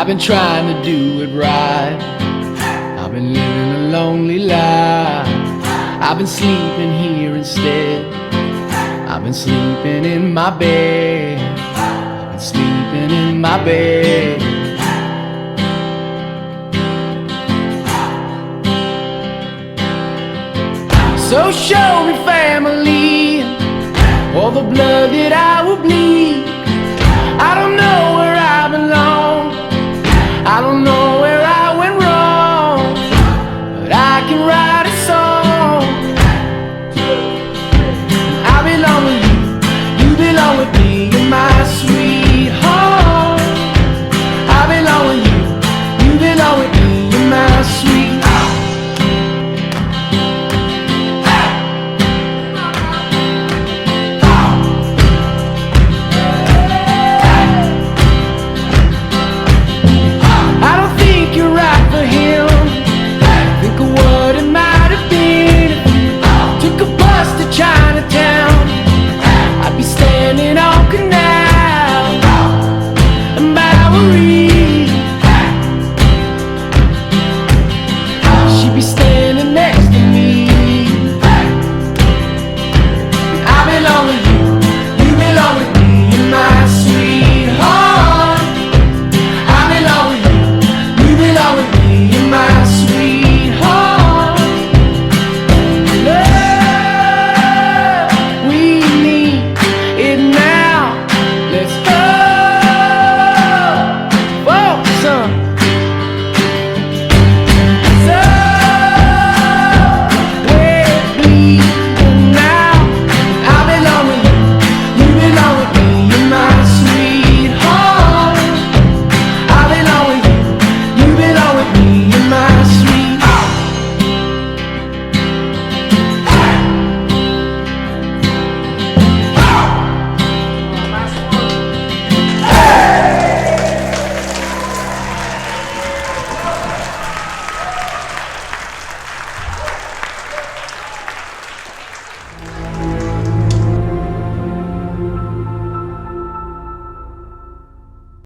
I've been trying to do it right. I've been living a lonely life. I've been sleeping here instead. I've been sleeping in my bed. I've been sleeping in my bed. So show me family, all the blood that I will bleed.